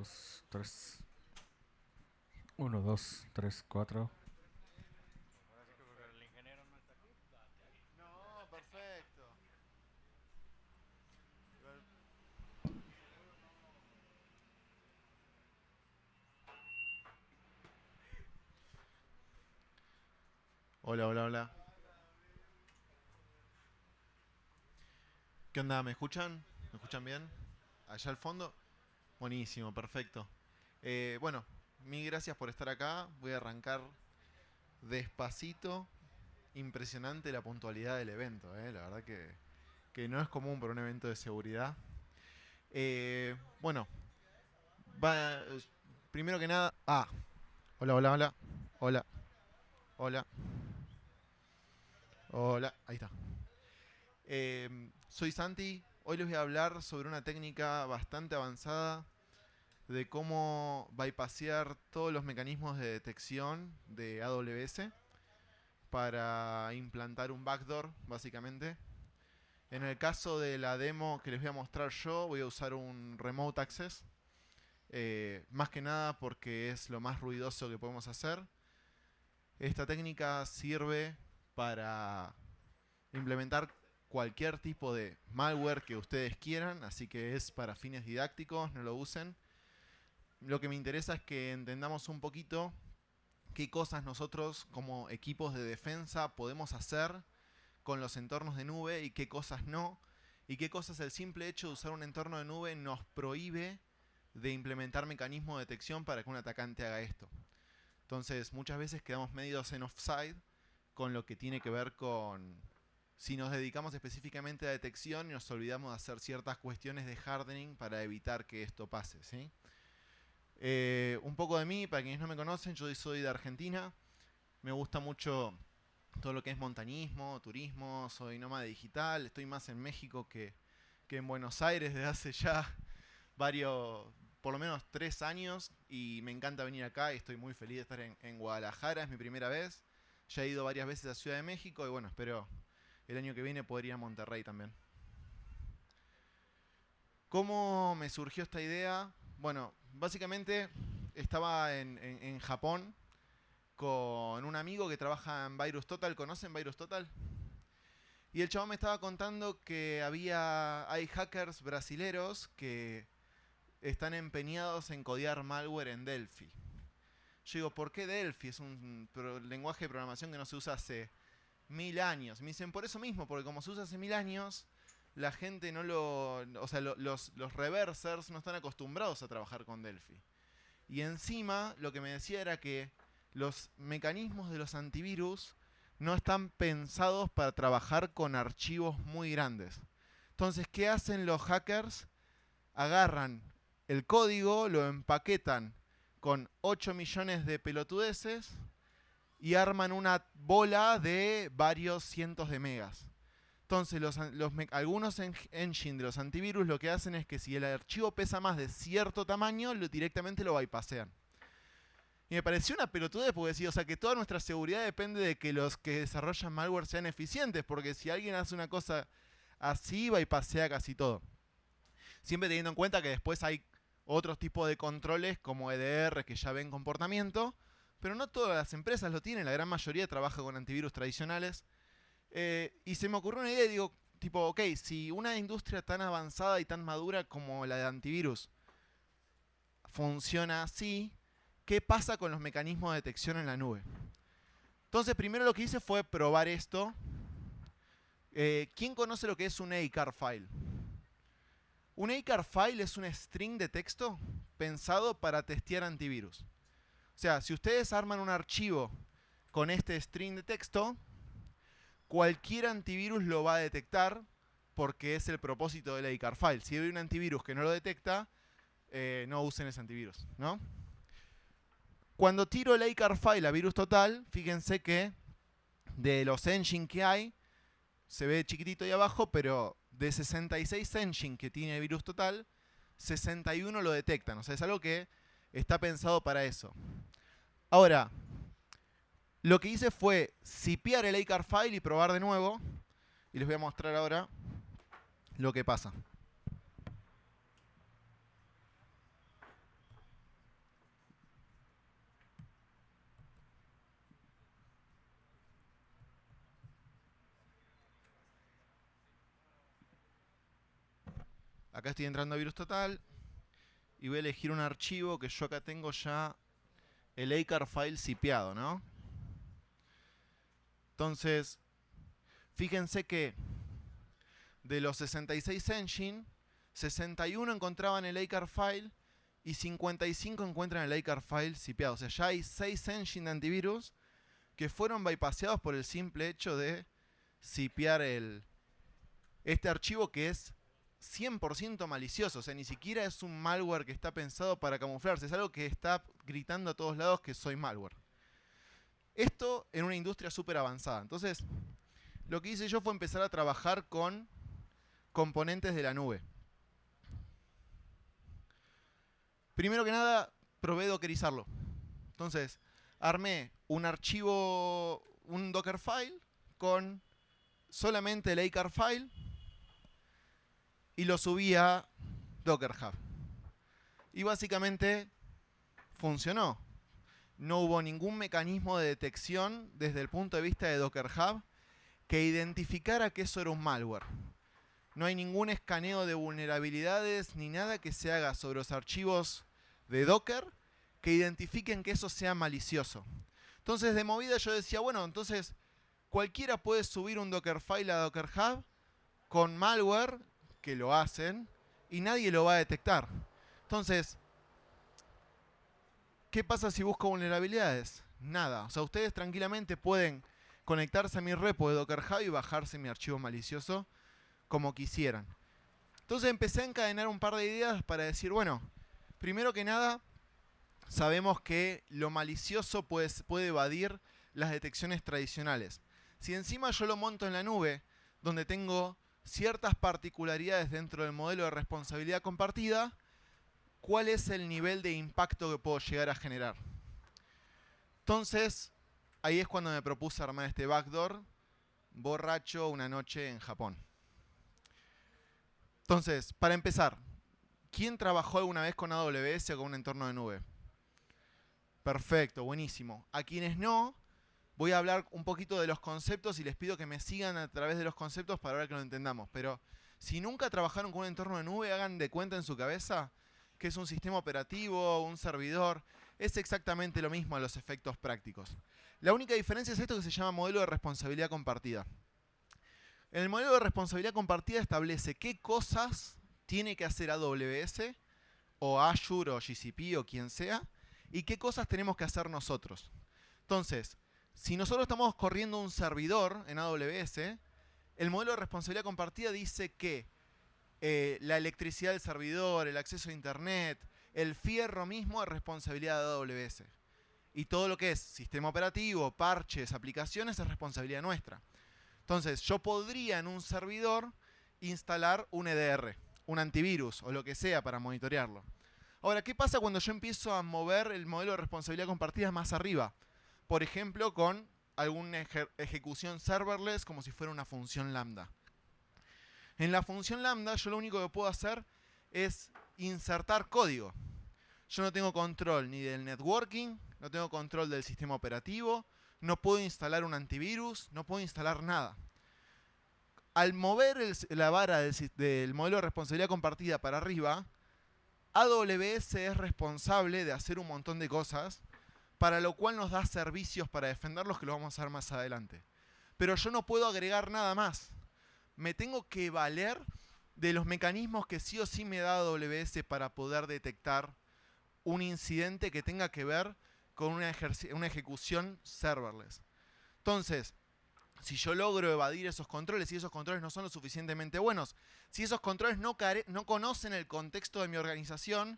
2, 3. 1, 2, 3, 4. Ahora sí que porque el ingeniero no está aquí, date ahí. No, perfecto. Hola, hola, hola. ¿Qué onda? ¿Me escuchan? ¿Me escuchan bien? ¿Allá al fondo? Buenísimo, perfecto. Bueno, mil gracias por estar acá. Voy a arrancar despacito. Impresionante la puntualidad del evento, la verdad que no es común para un evento de seguridad. Bueno, va, primero que nada... hola, hola, hola. Hola, hola, hola. Ahí está. Soy Santi. Hoy les voy a hablar sobre una técnica bastante avanzada de cómo bypassear todos los mecanismos de detección de AWS para implantar un backdoor, básicamente. En el caso de la demo que les voy a mostrar yo, voy a usar un Remote Access. Más que nada porque es lo más ruidoso que podemos hacer. Esta técnica sirve para implementar cualquier tipo de malware que ustedes quieran, así que es para fines didácticos, no lo usen. Lo que me interesa es que entendamos un poquito qué cosas nosotros como equipos de defensa podemos hacer con los entornos de nube y qué cosas no, y qué cosas el simple hecho de usar un entorno de nube nos prohíbe de implementar mecanismos de detección para que un atacante haga esto. Entonces, muchas veces quedamos medios en offside con lo que tiene que ver con si nos dedicamos específicamente a detección y nos olvidamos de hacer ciertas cuestiones de hardening para evitar que esto pase, ¿sí? Un poco de mí, para quienes no me conocen, yo soy de Argentina. Me gusta mucho todo lo que es montañismo, turismo, soy nómada digital. Estoy más en México que en Buenos Aires desde hace ya varios, por lo menos 3 años. Y me encanta venir acá y estoy muy feliz de estar en Guadalajara, es mi primera vez. Ya he ido varias veces a Ciudad de México y bueno, espero el año que viene poder ir a Monterrey también. ¿Cómo me surgió esta idea? Bueno, básicamente estaba en Japón con un amigo que trabaja en Virus Total. ¿Conocen Virus Total? Y el chabón me estaba contando que hay hackers brasileros que están empeñados en codear malware en Delphi. Yo digo, ¿por qué Delphi? Es un lenguaje de programación que no se usa hace 1000 años. Me dicen, por eso mismo, porque como se usa hace 1000 años, la gente no lo... O sea, los reversers no están acostumbrados a trabajar con Delphi. Y encima, lo que me decía era que los mecanismos de los antivirus no están pensados para trabajar con archivos muy grandes. Entonces, ¿qué hacen los hackers? Agarran el código, lo empaquetan con 8 millones de pelotudeces y arman una bola de varios cientos de megas. Entonces, algunos engine de los antivirus lo que hacen es que si el archivo pesa más de cierto tamaño, directamente lo bypassean. Y me pareció una pelotudez porque decía, o sea, que toda nuestra seguridad depende de que los que desarrollan malware sean eficientes, porque si alguien hace una cosa así, bypassea casi todo. Siempre teniendo en cuenta que después hay otros tipos de controles como EDR que ya ven comportamiento, pero no todas las empresas lo tienen, la gran mayoría trabaja con antivirus tradicionales. Y se me ocurrió una idea y digo, tipo, ok, si una industria tan avanzada y tan madura como la de antivirus funciona así, ¿qué pasa con los mecanismos de detección en la nube? Entonces, primero lo que hice fue probar esto. ¿Quién conoce lo que es un ACAR file? Un ACAR file es un string de texto pensado para testear antivirus. O sea, si ustedes arman un archivo con este string de texto, cualquier antivirus lo va a detectar porque es el propósito del ACAR file. Si hay un antivirus que no lo detecta, no usen ese antivirus, ¿no? Cuando tiro el ACAR file a virus total, fíjense que de los engine que hay, se ve chiquitito ahí abajo, pero de 66 engine que tiene virus total, 61 lo detectan. O sea, es algo que está pensado para eso. Ahora, lo que hice fue zipear el ACAR file y probar de nuevo. Y les voy a mostrar ahora lo que pasa. Acá estoy entrando a VirusTotal y voy a elegir un archivo que yo acá tengo ya el ACAR file zipeado, ¿no? Entonces, fíjense que de los 66 engine, 61 encontraban el ACAR file y 55 encuentran el ACAR file zipeado. O sea, ya hay 6 engine de antivirus que fueron bypaseados por el simple hecho de zipear este archivo que es 100% malicioso. O sea, ni siquiera es un malware que está pensado para camuflarse. Es algo que está gritando a todos lados que soy malware. Esto en una industria súper avanzada. Entonces, lo que hice yo fue empezar a trabajar con componentes de la nube. Primero que nada, probé dockerizarlo. Entonces, armé un archivo, un Dockerfile con solamente el ACAR file y lo subí a Docker Hub. Y básicamente funcionó. No hubo ningún mecanismo de detección desde el punto de vista de Docker Hub que identificara que eso era un malware. No hay ningún escaneo de vulnerabilidades ni nada que se haga sobre los archivos de Docker que identifiquen que eso sea malicioso. Entonces, de movida yo decía, bueno, entonces cualquiera puede subir un Dockerfile a Docker Hub con malware, que lo hacen, y nadie lo va a detectar. Entonces, ¿qué pasa si busco vulnerabilidades? Nada. O sea, ustedes tranquilamente pueden conectarse a mi repo de Docker Hub y bajarse mi archivo malicioso como quisieran. Entonces empecé a encadenar un par de ideas para decir, bueno, primero que nada, sabemos que lo malicioso puede evadir las detecciones tradicionales. Si encima yo lo monto en la nube, donde tengo ciertas particularidades dentro del modelo de responsabilidad compartida, ¿cuál es el nivel de impacto que puedo llegar a generar? Entonces, ahí es cuando me propuse armar este backdoor borracho una noche en Japón. Entonces, para empezar, ¿quién trabajó alguna vez con AWS o con un entorno de nube? Perfecto, buenísimo. A quienes no, voy a hablar un poquito de los conceptos y les pido que me sigan a través de los conceptos para ver que lo entendamos. Pero si nunca trabajaron con un entorno de nube, hagan de cuenta en su cabeza que es un sistema operativo, un servidor. Es exactamente lo mismo a los efectos prácticos. La única diferencia es esto que se llama modelo de responsabilidad compartida. En el modelo de responsabilidad compartida establece qué cosas tiene que hacer AWS o Azure o GCP o quien sea y qué cosas tenemos que hacer nosotros. Entonces, si nosotros estamos corriendo un servidor en AWS, el modelo de responsabilidad compartida dice que la electricidad del servidor, el acceso a internet, el fierro mismo es responsabilidad de AWS. Y todo lo que es sistema operativo, parches, aplicaciones es responsabilidad nuestra. Entonces, yo podría en un servidor instalar un EDR, un antivirus o lo que sea para monitorearlo. Ahora, ¿qué pasa cuando yo empiezo a mover el modelo de responsabilidad compartida más arriba? Por ejemplo, con alguna ejecución serverless como si fuera una función lambda. En la función lambda yo lo único que puedo hacer es insertar código. Yo no tengo control ni del networking, no tengo control del sistema operativo, no puedo instalar un antivirus, no puedo instalar nada. Al mover la vara del modelo de responsabilidad compartida para arriba, AWS es responsable de hacer un montón de cosas, para lo cual nos da servicios para defenderlos que lo vamos a ver más adelante. Pero yo no puedo agregar nada más. Me tengo que valer de los mecanismos que sí o sí me da AWS para poder detectar un incidente que tenga que ver con una ejecución serverless. Entonces, si yo logro evadir esos controles y esos controles no son lo suficientemente buenos, si esos controles no conocen el contexto de mi organización,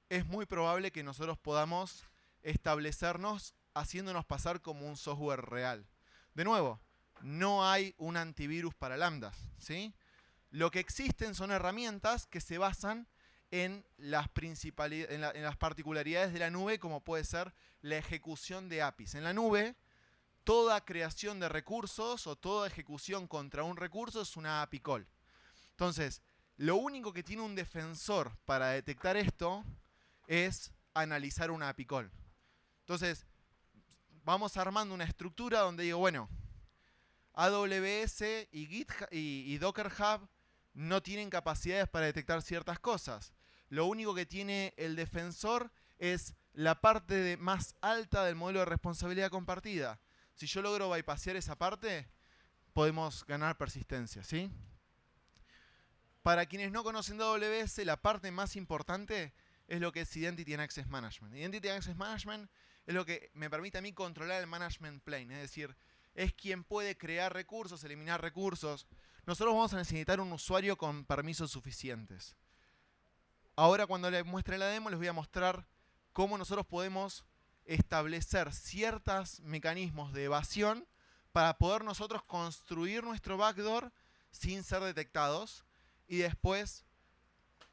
es muy probable que nosotros podamos establecernos haciéndonos pasar como un software real. De nuevo, no hay un antivirus para lambdas, ¿sí? Lo que existen son herramientas que se basan en las particularidades de la nube, como puede ser la ejecución de APIs. En la nube, toda creación de recursos o toda ejecución contra un recurso es una API call. Entonces, lo único que tiene un defensor para detectar esto es analizar una API call. Entonces, vamos armando una estructura donde digo, bueno, AWS y GitHub y Docker Hub no tienen capacidades para detectar ciertas cosas. Lo único que tiene el defensor es la parte más alta del modelo de responsabilidad compartida. Si yo logro bypassear esa parte, podemos ganar persistencia, ¿sí? Para quienes no conocen AWS, la parte más importante es lo que es Identity and Access Management. Identity and Access Management es lo que me permite a mí controlar el management plane, es decir, es quien puede crear recursos, eliminar recursos. Nosotros vamos a necesitar un usuario con permisos suficientes. Ahora, cuando les muestre la demo, les voy a mostrar cómo nosotros podemos establecer ciertos mecanismos de evasión para poder nosotros construir nuestro backdoor sin ser detectados. Y después,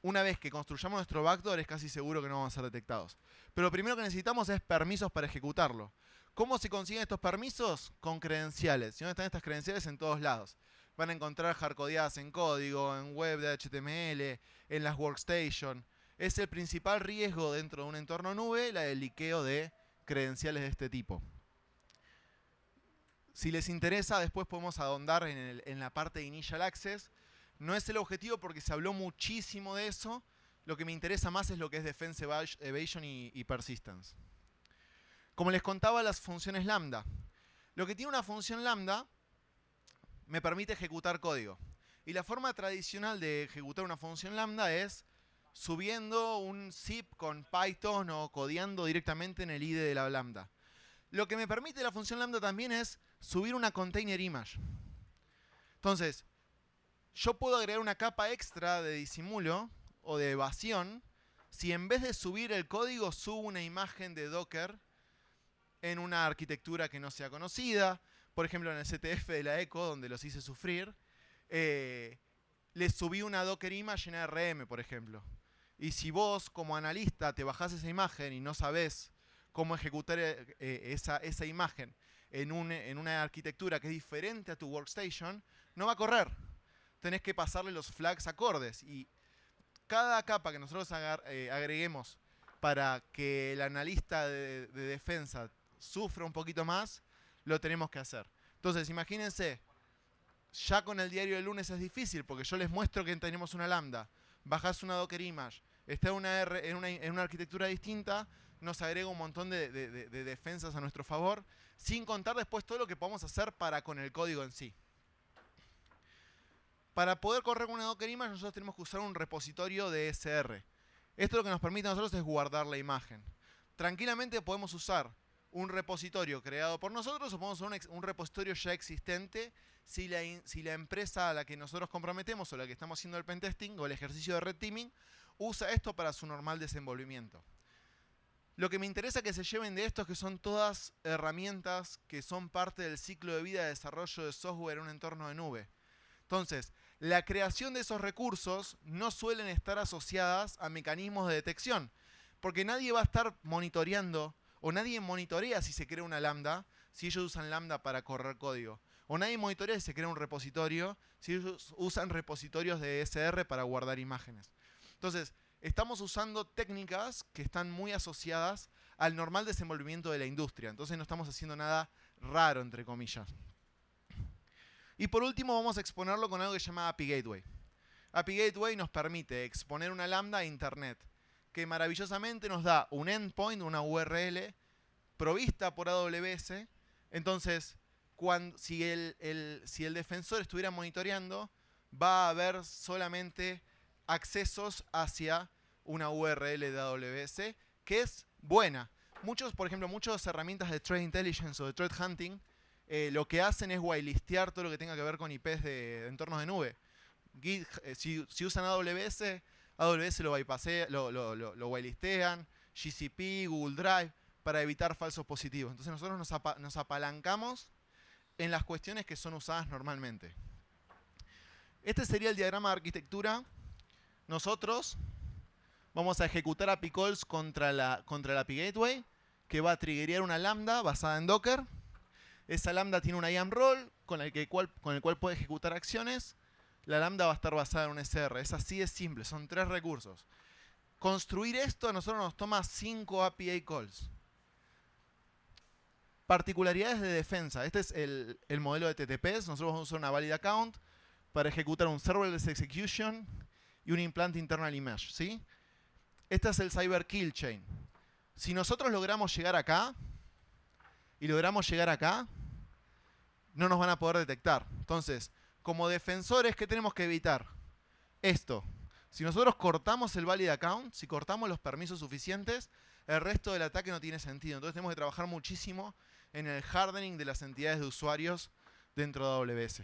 una vez que construyamos nuestro backdoor, es casi seguro que no vamos a ser detectados. Pero lo primero que necesitamos es permisos para ejecutarlo. ¿Cómo se consiguen estos permisos? Con credenciales. ¿Y dónde están estas credenciales? En todos lados. Van a encontrar hardcodeadas en código, en web de HTML, en las workstation. Es el principal riesgo dentro de un entorno nube, la del liqueo de credenciales de este tipo. Si les interesa, después podemos ahondar en la parte de Initial Access. No es el objetivo porque se habló muchísimo de eso. Lo que me interesa más es lo que es Defense Evasion y Persistence. Como les contaba, las funciones lambda. Lo que tiene una función lambda me permite ejecutar código. Y la forma tradicional de ejecutar una función lambda es subiendo un zip con Python o codeando directamente en el IDE de la lambda. Lo que me permite la función lambda también es subir una container image. Entonces, yo puedo agregar una capa extra de disimulo o de evasión si en vez de subir el código subo una imagen de Docker en una arquitectura que no sea conocida. Por ejemplo, en el CTF de la ECO, donde los hice sufrir, les subí una Docker image en ARM, por ejemplo. Y si vos, como analista, te bajás esa imagen y no sabés cómo ejecutar esa imagen en una arquitectura que es diferente a tu workstation, no va a correr. Tenés que pasarle los flags acordes. Y cada capa que nosotros agreguemos para que el analista de defensa sufra un poquito más, lo tenemos que hacer. Entonces, imagínense, ya con el diario del lunes es difícil, porque yo les muestro que tenemos una lambda, bajás una Docker image, está en una arquitectura distinta, nos agrega un montón de defensas a nuestro favor, sin contar después todo lo que podemos hacer con el código en sí. Para poder correr con una Docker image, nosotros tenemos que usar un repositorio de SR. Esto lo que nos permite a nosotros es guardar la imagen. Tranquilamente podemos usar un repositorio creado por nosotros o podemos usar un repositorio ya existente si la empresa a la que nosotros comprometemos o la que estamos haciendo el pentesting o el ejercicio de red teaming usa esto para su normal desenvolvimiento. Lo que me interesa que se lleven de esto es que son todas herramientas que son parte del ciclo de vida de desarrollo de software en un entorno de nube. Entonces, la creación de esos recursos no suelen estar asociadas a mecanismos de detección, porque nadie va a estar monitoreando o nadie monitorea si se crea una lambda, si ellos usan lambda para correr código. O nadie monitorea si se crea un repositorio, si ellos usan repositorios de SR para guardar imágenes. Entonces, estamos usando técnicas que están muy asociadas al normal desenvolvimiento de la industria. Entonces no estamos haciendo nada raro, entre comillas. Y por último vamos a exponerlo con algo que se llama API Gateway. API Gateway nos permite exponer una lambda a Internet, que maravillosamente nos da un endpoint, una URL, provista por AWS. Entonces, si el defensor estuviera monitoreando, va a haber solamente accesos hacia una URL de AWS, que es buena. Por ejemplo, muchas herramientas de Threat Intelligence o de Threat Hunting, lo que hacen es whitelistear todo lo que tenga que ver con IPs de entornos de nube. Si usan AWS lo bypassea, lo whitelistean, GCP, Google Drive, para evitar falsos positivos. Entonces nosotros nos apalancamos en las cuestiones que son usadas normalmente. Este sería el diagrama de arquitectura. Nosotros vamos a ejecutar API calls contra la API Gateway, que va a triggerear una lambda basada en Docker. Esa lambda tiene una IAM role con el cual puede ejecutar acciones. La lambda va a estar basada en un SR. Es así de simple, son 3 recursos. Construir esto a nosotros nos toma 5 API calls. Particularidades de defensa. Este es el modelo de TTPs. Nosotros vamos a usar una valid account. para ejecutar un serverless execution y un implant internal mesh, ¿sí? Este es el cyber kill chain. Si nosotros logramos llegar acá y logramos llegar acá, no nos van a poder detectar. Entonces, como defensores, ¿qué tenemos que evitar? Esto. Si nosotros cortamos el valid account, si cortamos los permisos suficientes, el resto del ataque no tiene sentido. Entonces tenemos que trabajar muchísimo en el hardening de las entidades de usuarios dentro de AWS.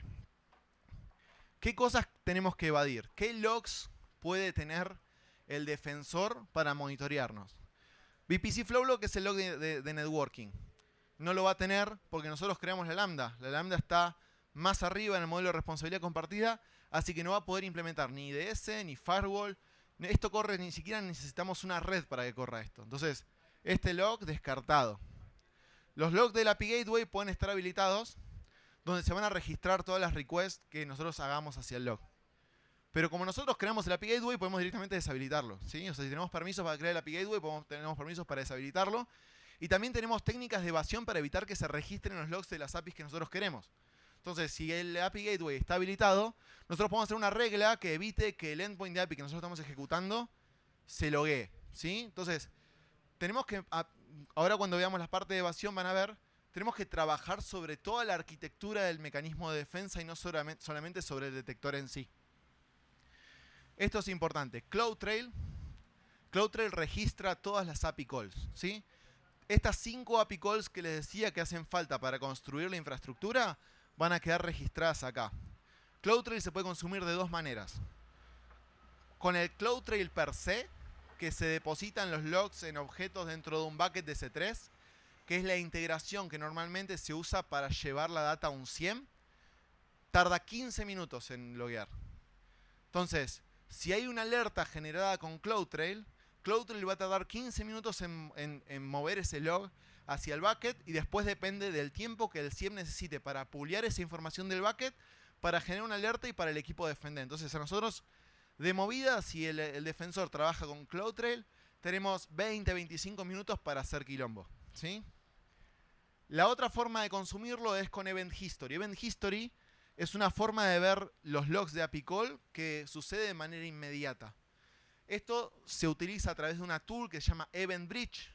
¿Qué cosas tenemos que evadir? ¿Qué logs puede tener el defensor para monitorearnos? VPC Flow Log es el log de networking. No lo va a tener porque nosotros creamos la lambda. La lambda está más arriba en el modelo de responsabilidad compartida, así que no va a poder implementar ni IDS, ni firewall. Esto corre, ni siquiera necesitamos una red para que corra esto. Entonces, este log descartado. Los logs del API Gateway pueden estar habilitados, donde se van a registrar todas las requests que nosotros hagamos hacia el log. Pero como nosotros creamos el API Gateway, podemos directamente deshabilitarlo, ¿sí? O sea, si tenemos permisos para crear el API Gateway, tenemos permisos para deshabilitarlo. Y también tenemos técnicas de evasión para evitar que se registren los logs de las APIs que nosotros queremos. Entonces, si el API Gateway está habilitado, nosotros podemos hacer una regla que evite que el endpoint de API que nosotros estamos ejecutando se loguee, ¿sí? Entonces, tenemos que, ahora cuando veamos la parte de evasión van a ver, tenemos que trabajar sobre toda la arquitectura del mecanismo de defensa y no solamente sobre el detector en sí. Esto es importante. CloudTrail registra todas las API calls, ¿sí? Estas 5 API calls que les decía que hacen falta para construir la infraestructura van a quedar registradas acá. CloudTrail se puede consumir de dos maneras. Con el CloudTrail per se, que se depositan los logs en objetos dentro de un bucket de S3, que es la integración que normalmente se usa para llevar la data a un SIEM, tarda 15 minutos en loguear. Entonces, si hay una alerta generada con CloudTrail va a tardar 15 minutos en mover ese log hacia el bucket y después depende del tiempo que el SIEM necesite para pulear esa información del bucket para generar una alerta y para el equipo defender. Entonces a nosotros de movida, si el defensor trabaja con CloudTrail, tenemos 20-25 minutos para hacer quilombo, ¿sí? La otra forma de consumirlo es con Event History. Event History es una forma de ver los logs de API Call que sucede de manera inmediata. Esto se utiliza a través de una tool que se llama Event Bridge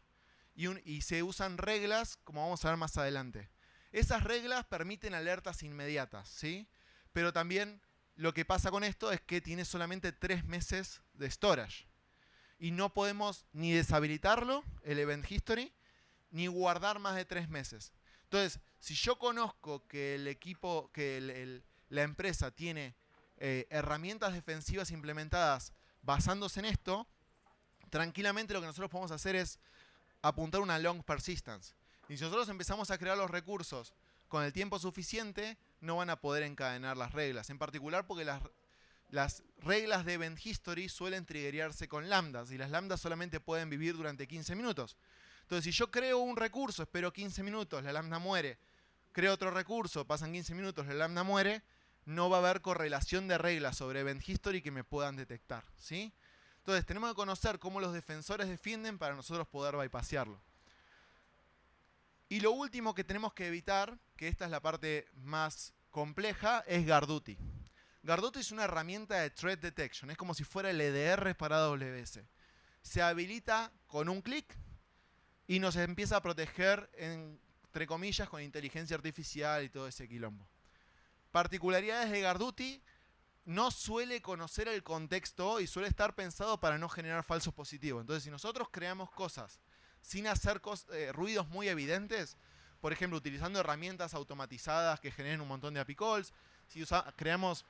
y se usan reglas, como vamos a ver más adelante. Esas reglas permiten alertas inmediatas, ¿sí? Pero también lo que pasa con esto es que tiene solamente 3 meses de storage. Y no podemos ni deshabilitarlo, el Event History, ni guardar más de 3 meses. Entonces, si yo conozco que el equipo, que la empresa tiene herramientas defensivas implementadas basándose en esto, tranquilamente lo que nosotros podemos hacer es apuntar una long persistence. Y si nosotros empezamos a crear los recursos con el tiempo suficiente, no van a poder encadenar las reglas. En particular porque las reglas de Event History suelen triggerearse con lambdas, y las lambdas solamente pueden vivir durante 15 minutos. Entonces, si yo creo un recurso, espero 15 minutos, la lambda muere, creo otro recurso, pasan 15 minutos, la lambda muere, no va a haber correlación de reglas sobre Event History que me puedan detectar, ¿sí? Entonces, tenemos que conocer cómo los defensores defienden para nosotros poder bypassearlo. Y lo último que tenemos que evitar, que esta es la parte más compleja, es GuardDuty. GuardDuty es una herramienta de Threat Detection, es como si fuera el EDR para AWS. Se habilita con un clic y nos empieza a proteger, entre comillas, con inteligencia artificial y todo ese quilombo. Particularidades de GuardDuty: no suele conocer el contexto y suele estar pensado para no generar falsos positivos. Entonces, si nosotros creamos cosas sin hacer ruidos muy evidentes, por ejemplo, utilizando herramientas automatizadas que generen un montón de API calls, si creamos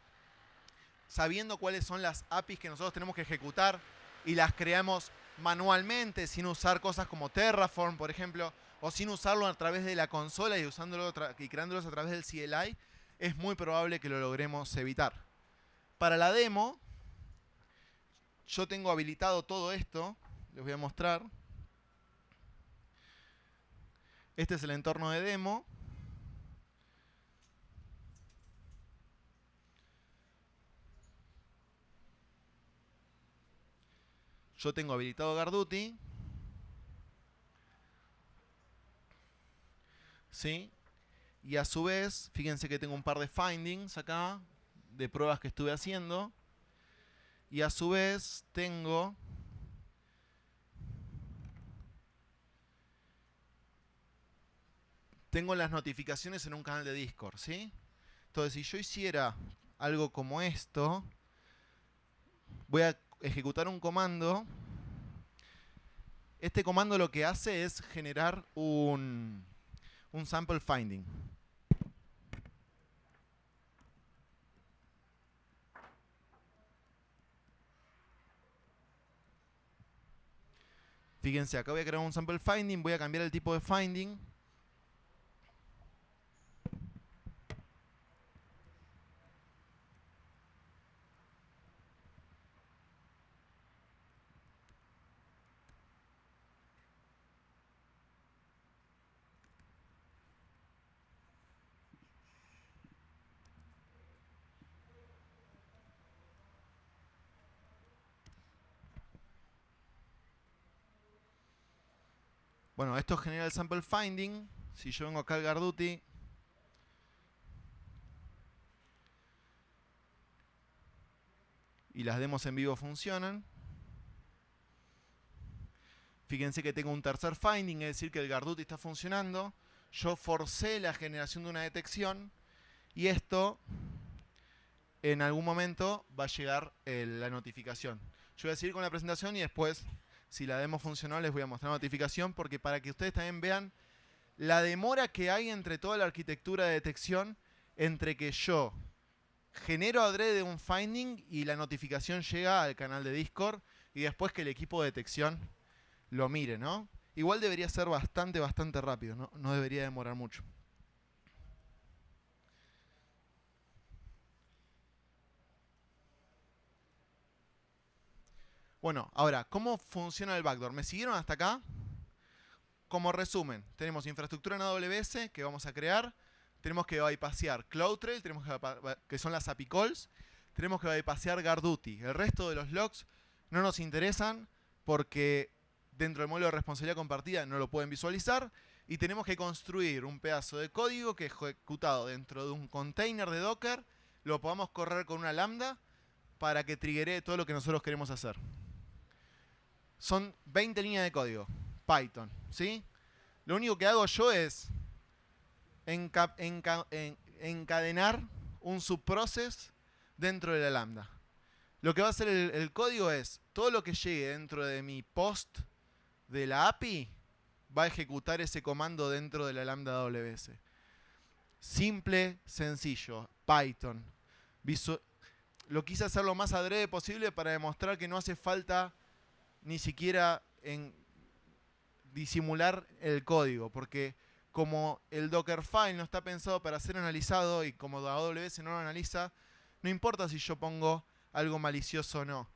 sabiendo cuáles son las APIs que nosotros tenemos que ejecutar y las creamos manualmente, sin usar cosas como Terraform, por ejemplo, o sin usarlo a través de la consola y creándolos a través del CLI, es muy probable que lo logremos evitar. Para la demo, yo tengo habilitado todo esto. Les voy a mostrar. Este es el entorno de demo. Yo tengo habilitado GuardDuty. ¿Sí? Y a su vez, fíjense que tengo un par de findings acá. de pruebas que estuve haciendo. Y a su vez tengo las notificaciones en un canal de Discord, ¿sí? Entonces, si yo hiciera algo como esto, voy a ejecutar un comando. Este comando lo que hace es generar un sample finding. Fíjense, acá voy a crear un sample finding, voy a cambiar el tipo de finding. Bueno, esto genera el sample finding. Si yo vengo acá al Garduti, y las demos en vivo funcionan. Fíjense que tengo un tercer finding, es decir que el Garduti está funcionando. Yo forcé la generación de una detección y esto en algún momento va a llegar la notificación. Yo voy a seguir con la presentación y después, si la demo funcionó, les voy a mostrar la notificación, porque para que ustedes también vean la demora que hay entre toda la arquitectura de detección, entre que yo genero adrede un finding y la notificación llega al canal de Discord y después que el equipo de detección lo mire, ¿no? Igual debería ser bastante rápido, no debería demorar mucho. Bueno, ahora, ¿cómo funciona el backdoor? ¿Me siguieron hasta acá? Como resumen, tenemos infraestructura en AWS que vamos a crear. Tenemos que bypassear CloudTrail, que son las API calls. Tenemos que bypassear Garduti. El resto de los logs no nos interesan porque dentro del módulo de responsabilidad compartida no lo pueden visualizar. Y tenemos que construir un pedazo de código que ejecutado dentro de un container de Docker lo podamos correr con una lambda para que triggeree todo lo que nosotros queremos hacer. Son 20 líneas de código, Python, ¿sí? Lo único que hago yo es encadenar un subprocess dentro de la lambda. Lo que va a hacer el código es, todo lo que llegue dentro de mi post de la API va a ejecutar ese comando dentro de la lambda AWS. Simple, sencillo, Python. Lo quise hacer lo más adrede posible para demostrar que no hace falta ni siquiera disimular el código, porque como el Dockerfile no está pensado para ser analizado y como AWS no lo analiza, no importa si yo pongo algo malicioso o no.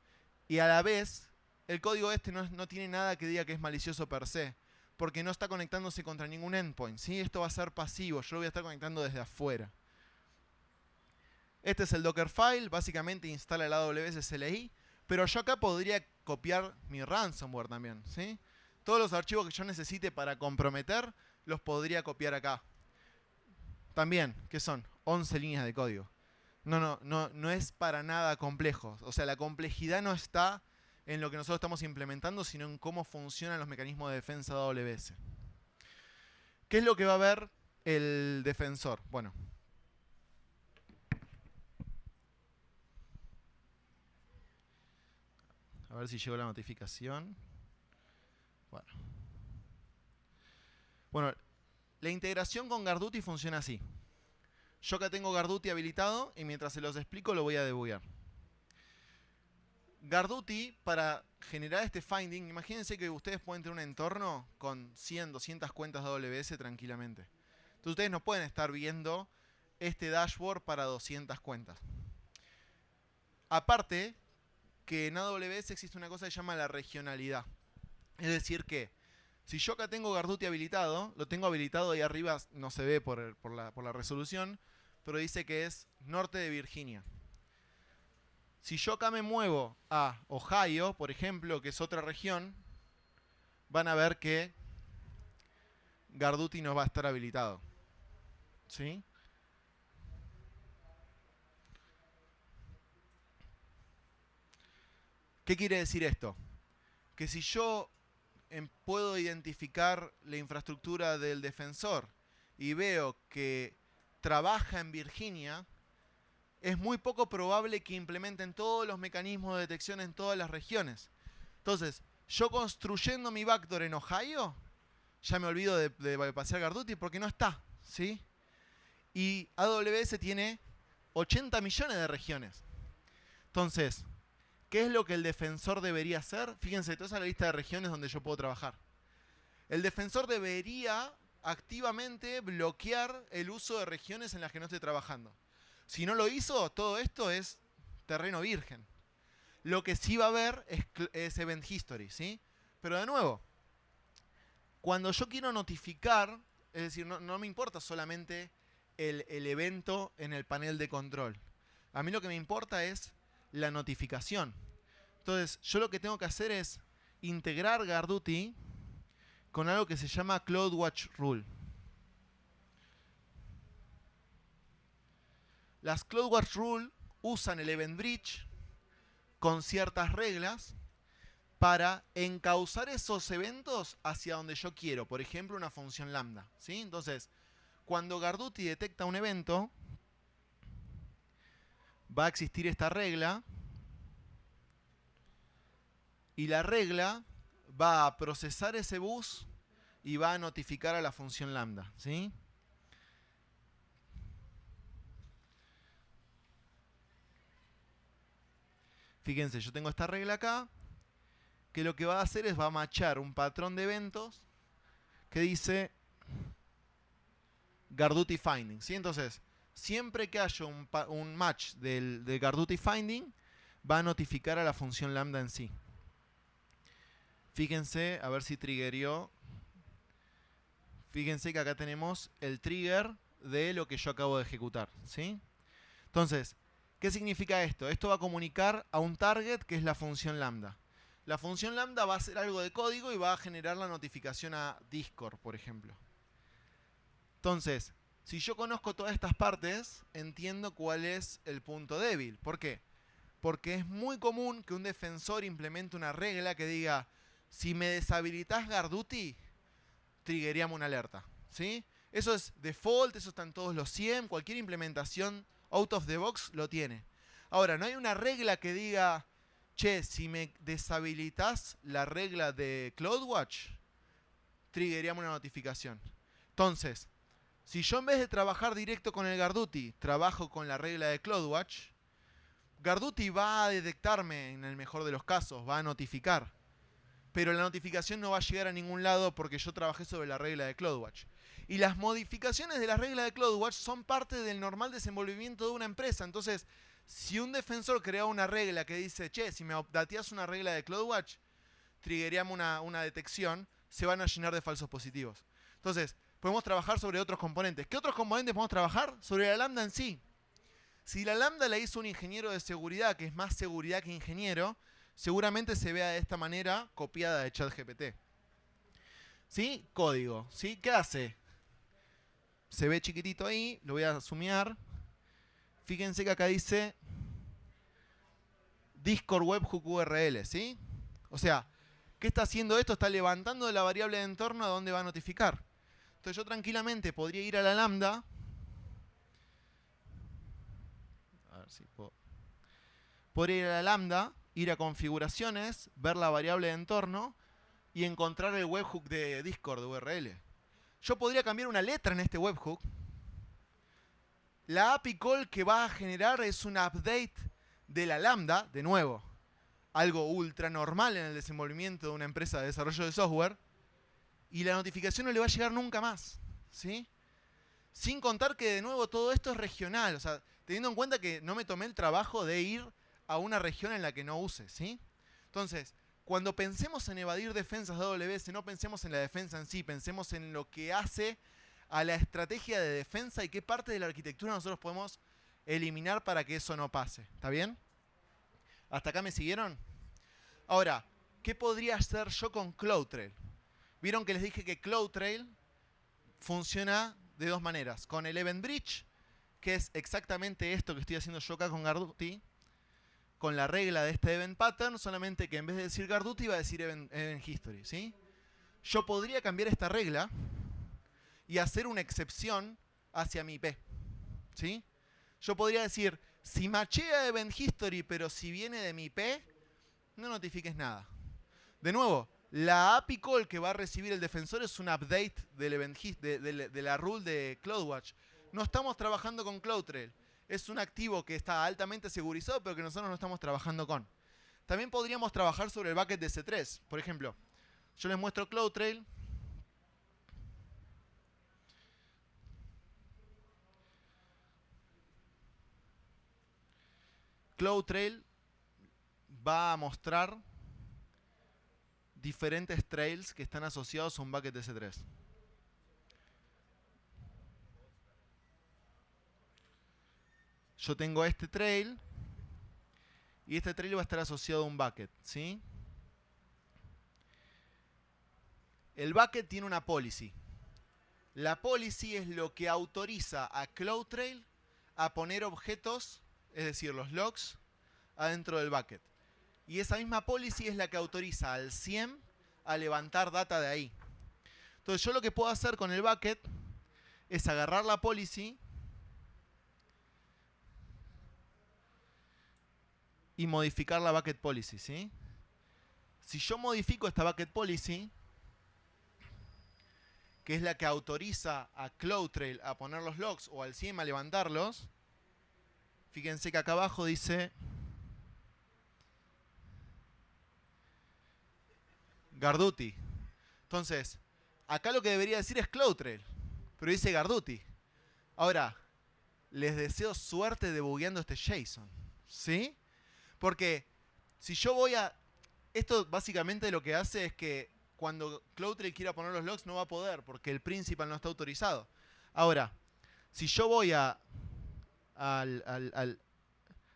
Y a la vez, el código este no tiene nada que diga que es malicioso per se, porque no está conectándose contra ningún endpoint, ¿sí? Esto va a ser pasivo, yo lo voy a estar conectando desde afuera. Este es el Dockerfile, básicamente instala el AWS CLI, pero yo acá podría copiar mi ransomware también, ¿sí? Todos los archivos que yo necesite para comprometer, los podría copiar acá. También, ¿qué son? 11 líneas de código. No es para nada complejo. O sea, la complejidad no está en lo que nosotros estamos implementando, sino en cómo funcionan los mecanismos de defensa de AWS. ¿Qué es lo que va a ver el defensor? Bueno. A ver si llegó la notificación. Bueno, la integración con Garduti funciona así. Yo acá tengo Garduti habilitado y mientras se los explico lo voy a debuguear. Garduti, para generar este finding, imagínense que ustedes pueden tener un entorno con 100, 200 cuentas de AWS tranquilamente. Entonces ustedes no pueden estar viendo este dashboard para 200 cuentas. Aparte, que en AWS existe una cosa que se llama la regionalidad. Es decir que, si yo acá tengo Garduti habilitado, lo tengo habilitado ahí arriba, no se ve por la resolución, pero dice que es norte de Virginia. Si yo acá me muevo a Ohio, por ejemplo, que es otra región, van a ver que Garduti no va a estar habilitado. ¿Sí? ¿Qué quiere decir esto? Que si yo puedo identificar la infraestructura del defensor y veo que trabaja en Virginia, es muy poco probable que implementen todos los mecanismos de detección en todas las regiones. Entonces, yo construyendo mi backdoor en Ohio, ya me olvido de bypassear Guard Duty porque no está, ¿sí? Y AWS tiene 80 millones de regiones. Entonces, ¿qué es lo que el defensor debería hacer? Fíjense, toda esa es la lista de regiones donde yo puedo trabajar. El defensor debería activamente bloquear el uso de regiones en las que no estoy trabajando. Si no lo hizo, todo esto es terreno virgen. Lo que sí va a haber es Event History, ¿sí? Pero de nuevo, cuando yo quiero notificar, es decir, no me importa solamente el evento en el panel de control. A mí lo que me importa es la notificación. Entonces, yo lo que tengo que hacer es integrar Guard Duty con algo que se llama CloudWatch Rule. Las CloudWatch Rule usan el Event Bridge con ciertas reglas para encauzar esos eventos hacia donde yo quiero. Por ejemplo, una función lambda, ¿sí? Entonces, cuando Guard Duty detecta un evento, va a existir esta regla y la regla va a procesar ese bus y va a notificar a la función lambda, ¿sí? Fíjense, yo tengo esta regla acá, que lo que va a hacer es va a matchar un patrón de eventos que dice Guard Duty Finding, ¿sí? Entonces, siempre que haya un match del Guard Duty Finding, va a notificar a la función lambda en sí. Fíjense, a ver si triggerió. Fíjense que acá tenemos el trigger de lo que yo acabo de ejecutar, ¿sí? Entonces, ¿qué significa esto? Esto va a comunicar a un target que es la función lambda. La función lambda va a hacer algo de código y va a generar la notificación a Discord, por ejemplo. Entonces, si yo conozco todas estas partes, entiendo cuál es el punto débil. ¿Por qué? Porque es muy común que un defensor implemente una regla que diga, si me deshabilitas Guard Duty, triggeríamos una alerta, ¿sí? Eso es default, eso está en todos los 100, cualquier implementación out of the box lo tiene. Ahora, no hay una regla que diga, che, si me deshabilitas la regla de CloudWatch, triggeríamos una notificación. Entonces, si yo en vez de trabajar directo con el Guard Duty, trabajo con la regla de CloudWatch, Guard Duty va a detectarme en el mejor de los casos, va a notificar. Pero la notificación no va a llegar a ningún lado porque yo trabajé sobre la regla de CloudWatch. Y las modificaciones de la regla de CloudWatch son parte del normal desenvolvimiento de una empresa. Entonces, si un defensor crea una regla que dice, che, si me updateas una regla de CloudWatch, triggeríamos una detección, se van a llenar de falsos positivos. Entonces, podemos trabajar sobre otros componentes. ¿Qué otros componentes podemos trabajar? Sobre la lambda en sí. Si la lambda la hizo un ingeniero de seguridad, que es más seguridad que ingeniero, seguramente se vea de esta manera copiada de ChatGPT. ¿Sí? Código. ¿Sí? ¿Qué hace? Se ve chiquitito ahí, lo voy a zoomear. Fíjense que acá dice Discord Webhook URL, ¿sí? O sea, ¿qué está haciendo esto? Está levantando de la variable de entorno a dónde va a notificar. Entonces yo tranquilamente podría ir a la lambda. A ver si puedo. Podría ir a la lambda, ir a configuraciones, ver la variable de entorno y encontrar el webhook de Discord de URL. Yo podría cambiar una letra en este webhook. La API call que va a generar es un update de la lambda, de nuevo, algo ultra normal en el desenvolvimiento de una empresa de desarrollo de software, y la notificación no le va a llegar nunca más, ¿sí? Sin contar que de nuevo todo esto es regional, o sea, teniendo en cuenta que no me tomé el trabajo de ir a una región en la que no use, ¿sí? Entonces, cuando pensemos en evadir defensas de AWS, no pensemos en la defensa en sí, pensemos en lo que hace a la estrategia de defensa y qué parte de la arquitectura nosotros podemos eliminar para que eso no pase. ¿Está bien? ¿Hasta acá me siguieron? Ahora, ¿qué podría hacer yo con CloudTrail? Vieron que les dije que CloudTrail funciona de dos maneras. Con el Event Bridge, que es exactamente esto que estoy haciendo yo acá con Guard Duty, con la regla de este event pattern, solamente que en vez de decir guardDuty va a decir event history, ¿sí? Yo podría cambiar esta regla y hacer una excepción hacia mi IP, ¿sí? Yo podría decir, si machea event history, pero si viene de mi IP, no notifiques nada. De nuevo, la API call que va a recibir el defensor es un update del event de la rule de CloudWatch. No estamos trabajando con CloudTrail. Es un activo que está altamente segurizado, pero que nosotros no estamos trabajando con. También podríamos trabajar sobre el bucket de C3. Por ejemplo, yo les muestro CloudTrail. CloudTrail va a mostrar diferentes trails que están asociados a un bucket de C3. Yo tengo este trail y este trail va a estar asociado a un bucket, ¿sí? El bucket tiene una policy. La policy es lo que autoriza a CloudTrail a poner objetos, es decir, los logs, adentro del bucket. Y esa misma policy es la que autoriza al SIEM a levantar data de ahí. Entonces yo lo que puedo hacer con el bucket es agarrar la policy y modificar la bucket policy, ¿sí? Si yo modifico esta bucket policy, que es la que autoriza a CloudTrail a poner los logs o al SIEM a levantarlos, fíjense que acá abajo dice guardDuty. Entonces, acá lo que debería decir es CloudTrail, pero dice guardDuty. Ahora, les deseo suerte debugueando este JSON, ¿sí? Porque si yo voy a... Esto básicamente lo que hace es que cuando CloudTrail quiera poner los logs no va a poder, porque el principal no está autorizado. Ahora, si yo voy a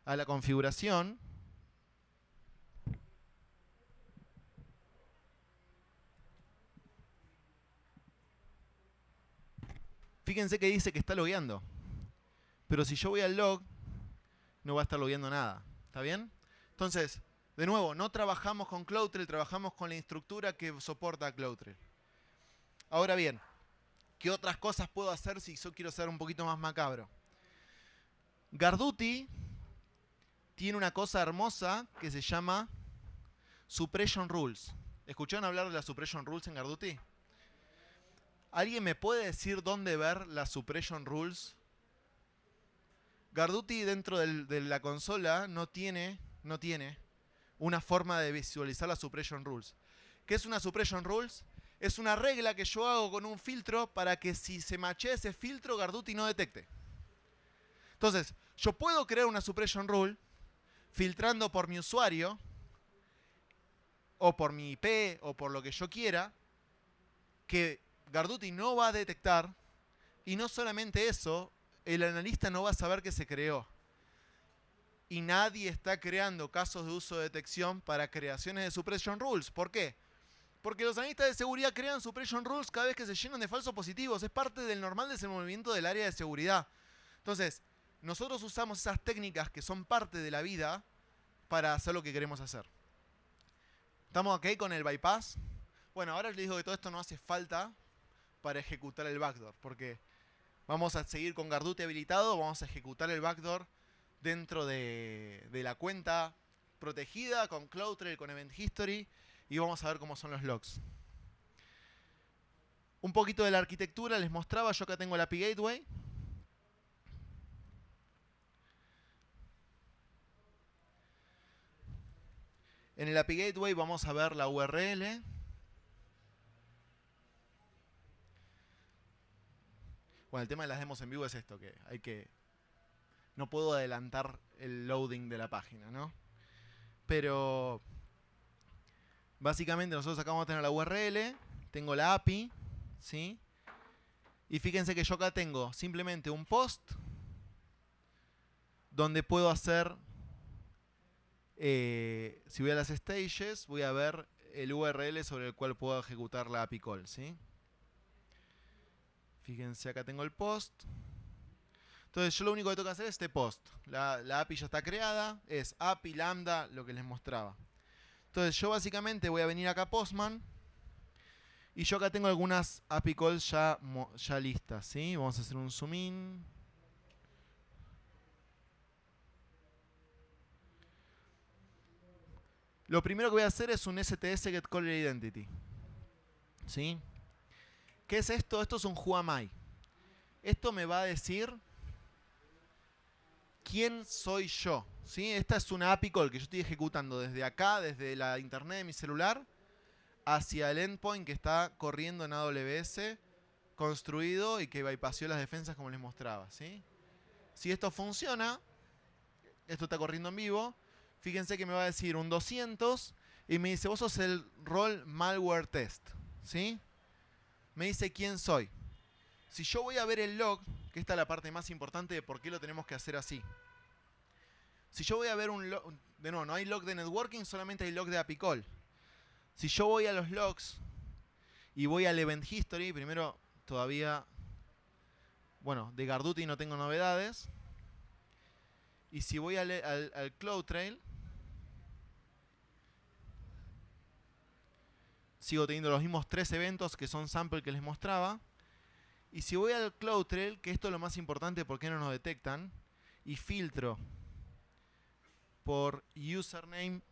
la configuración, fíjense que dice que está logueando. Pero si yo voy al log, no va a estar logueando nada. ¿Está bien? Entonces, de nuevo, no trabajamos con CloudTrail, trabajamos con la estructura que soporta a CloudTrail. Ahora bien, ¿qué otras cosas puedo hacer si yo quiero ser un poquito más macabro? guardDuty tiene una cosa hermosa que se llama Suppression Rules. ¿Escucharon hablar de las Suppression Rules en guardDuty? ¿Alguien me puede decir dónde ver las Suppression Rules? guardDuty dentro de la consola no tiene una forma de visualizar las Suppression Rules. ¿Qué es una Suppression Rules? Es una regla que yo hago con un filtro para que si se machea ese filtro, guardDuty no detecte. Entonces, yo puedo crear una Suppression Rule filtrando por mi usuario o por mi IP o por lo que yo quiera, que guardDuty no va a detectar, y no solamente eso, el analista no va a saber que se creó. Y nadie está creando casos de uso de detección para creaciones de Suppression Rules. ¿Por qué? Porque los analistas de seguridad crean Suppression Rules cada vez que se llenan de falsos positivos. Es parte del normal desenvolvimiento del área de seguridad. Entonces, nosotros usamos esas técnicas que son parte de la vida para hacer lo que queremos hacer. ¿Estamos ok con el bypass? Bueno, ahora les digo que todo esto no hace falta para ejecutar el backdoor, porque vamos a seguir con guardDuty habilitado, vamos a ejecutar el backdoor dentro de la cuenta protegida, con CloudTrail, con Event History, y vamos a ver cómo son los logs. Un poquito de la arquitectura les mostraba, yo acá tengo el API Gateway. En el API Gateway vamos a ver la URL. Bueno, el tema de las demos en vivo es esto, que no puedo adelantar el loading de la página, ¿no? Pero básicamente nosotros acá vamos a tener la URL, tengo la API, ¿sí? Y fíjense que yo acá tengo simplemente un post donde puedo hacer, si voy a las stages, voy a ver el URL sobre el cual puedo ejecutar la API call, ¿sí? Fíjense, acá tengo el post. Entonces yo lo único que tengo que hacer es este post. La API ya está creada, es API lambda, lo que les mostraba. Entonces yo básicamente voy a venir acá a Postman. Y yo acá tengo algunas API calls ya listas, ¿sí? Vamos a hacer un zoom in. Lo primero que voy a hacer es un STS getCallerIdentity. ¿Sí? ¿Qué es esto? Esto es un whoami. Esto me va a decir quién soy yo. ¿Sí? Esta es una API call que yo estoy ejecutando desde acá, desde la internet de mi celular, hacia el endpoint que está corriendo en AWS, construido y que bypassó las defensas como les mostraba. ¿Sí? Si esto funciona, esto está corriendo en vivo, fíjense que me va a decir un 200 y me dice, vos sos el rol malware test. ¿Sí? Me dice quién soy. Si yo voy a ver el log, que esta es la parte más importante de por qué lo tenemos que hacer así. Si yo voy a ver un log, de nuevo, no hay log de networking, solamente hay log de API call. Si yo voy a los logs y voy al event history, primero todavía, bueno, de Garduti no tengo novedades. Y si voy al CloudTrail, sigo teniendo los mismos 3 eventos que son sample que les mostraba. Y si voy al CloudTrail, que esto es lo más importante porque no nos detectan, y filtro por username,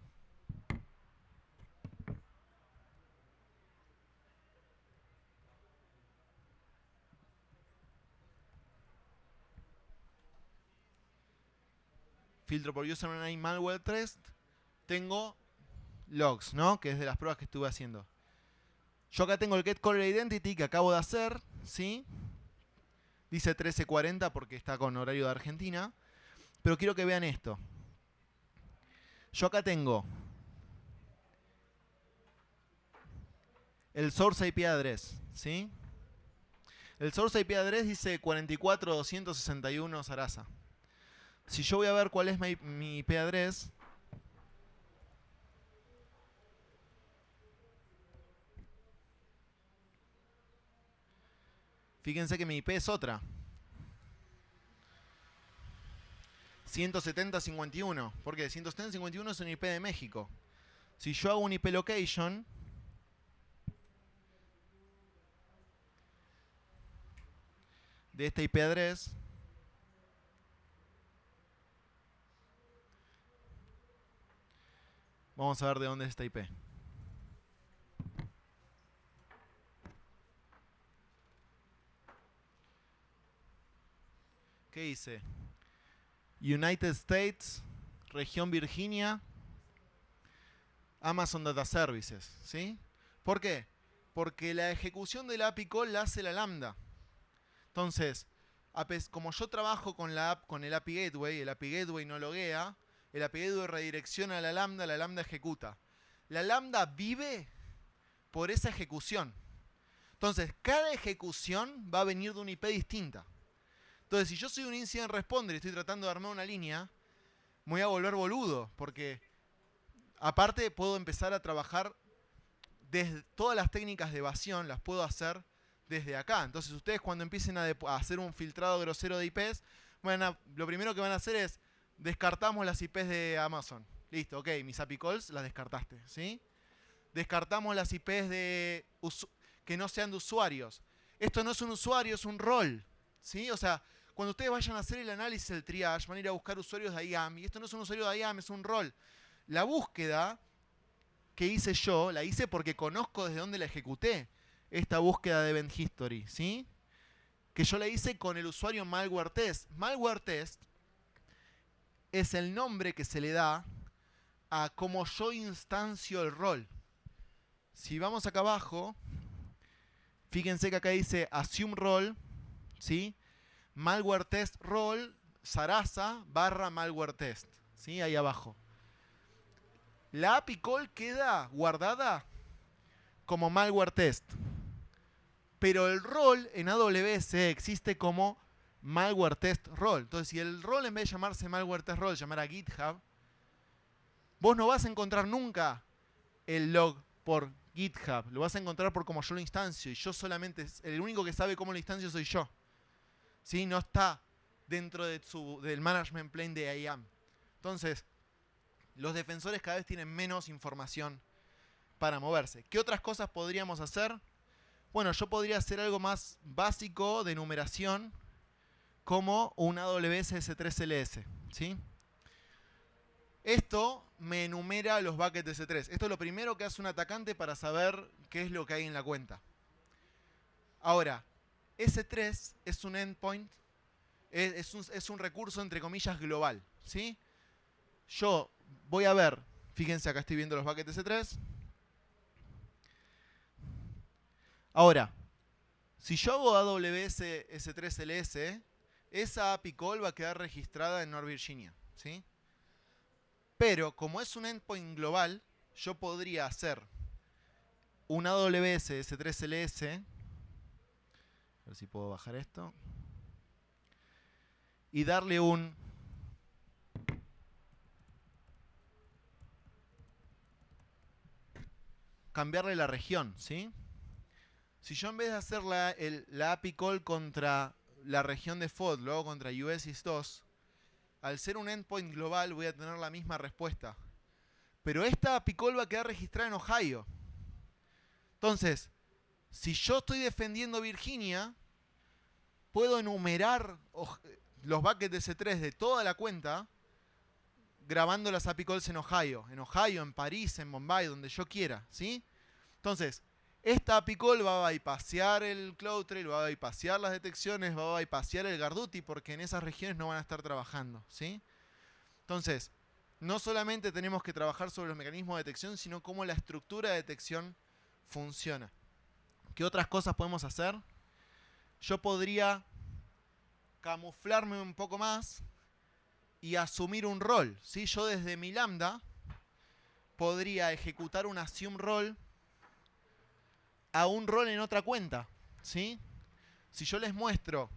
malware test, tengo logs, ¿no? Que es de las pruebas que estuve haciendo. Yo acá tengo el getCallerIdentity que acabo de hacer, ¿sí? Dice 13:40 porque está con horario de Argentina. Pero quiero que vean esto. Yo acá tengo el source IP address, ¿sí? El source IP address dice 44.261 Sarasa. Si yo voy a ver cuál es mi IP address, fíjense que mi IP es otra. 170.51. ¿Por qué? 170.51 es un IP de México. Si yo hago un IP location, de este IP address, vamos a ver de dónde es esta IP. ¿Qué dice? United States, región Virginia, Amazon Data Services, ¿sí? ¿Por qué? Porque la ejecución de la API call la hace la lambda. Entonces, como yo trabajo con el API Gateway no loguea, el API Gateway redirecciona a la lambda ejecuta. La lambda vive por esa ejecución. Entonces, cada ejecución va a venir de una IP distinta. Entonces, si yo soy un incident responder y estoy tratando de armar una línea, me voy a volver boludo, porque aparte puedo empezar a trabajar desde todas las técnicas de evasión, las puedo hacer desde acá. Entonces, ustedes cuando empiecen a hacer un filtrado grosero de IPs, lo primero que van a hacer es descartamos las IPs de Amazon. Listo, ok, mis API calls las descartaste, ¿sí? Descartamos las IPs que no sean de usuarios. Esto no es un usuario, es un rol, ¿sí? O sea, cuando ustedes vayan a hacer el análisis del triage, van a ir a buscar usuarios de IAM. Y esto no es un usuario de IAM, es un rol. La búsqueda que hice yo, la hice porque conozco desde dónde la ejecuté. Esta búsqueda de event history, ¿sí? Que yo la hice con el usuario malware test. Malware test es el nombre que se le da a cómo yo instancio el rol. Si vamos acá abajo, fíjense que acá dice assume role, ¿sí? Malware test role, Sarasa / malware test, ¿sí? Ahí abajo. La API call queda guardada como malware test. Pero el rol en AWS existe como malware test role. Entonces, si el rol en vez de llamarse malware test role, llamara GitHub, vos no vas a encontrar nunca el log por GitHub. Lo vas a encontrar por como yo lo instancio. Y yo solamente, el único que sabe cómo lo instancio soy yo. ¿Sí? No está dentro del management plane de IAM. Entonces, los defensores cada vez tienen menos información para moverse. ¿Qué otras cosas podríamos hacer? Bueno, yo podría hacer algo más básico de numeración, como un AWS S3LS, ¿sí? Esto me enumera los buckets S3. Esto es lo primero que hace un atacante para saber qué es lo que hay en la cuenta. Ahora, S3 es un endpoint, es un recurso entre comillas global, ¿sí? Yo voy a ver, fíjense, acá estoy viendo los buckets S3. Ahora, si yo hago AWS S3LS, esa API call va a quedar registrada en North Virginia, ¿sí? Pero como es un endpoint global, yo podría hacer un AWS S3LS. A ver si puedo bajar esto. Y darle un... cambiarle la región, ¿sí? Si yo en vez de hacer la API call contra la región default, luego contra US East 2, al ser un endpoint global voy a tener la misma respuesta. Pero esta API call va a quedar registrada en Ohio. Entonces, si yo estoy defendiendo Virginia, puedo enumerar los buckets de S3 de toda la cuenta grabando las API calls en Ohio, en París, en Bombay, donde yo quiera, ¿sí? Entonces, esta API call va a bypassear el CloudTrail, va a bypassear las detecciones, va a bypassear el Guardduty, porque en esas regiones no van a estar trabajando, ¿sí? Entonces, no solamente tenemos que trabajar sobre los mecanismos de detección, sino cómo la estructura de detección funciona. ¿Qué otras cosas podemos hacer? Yo podría camuflarme un poco más y asumir un rol, ¿sí? Yo desde mi lambda podría ejecutar un assume role a un rol en otra cuenta, ¿sí? Si yo les muestro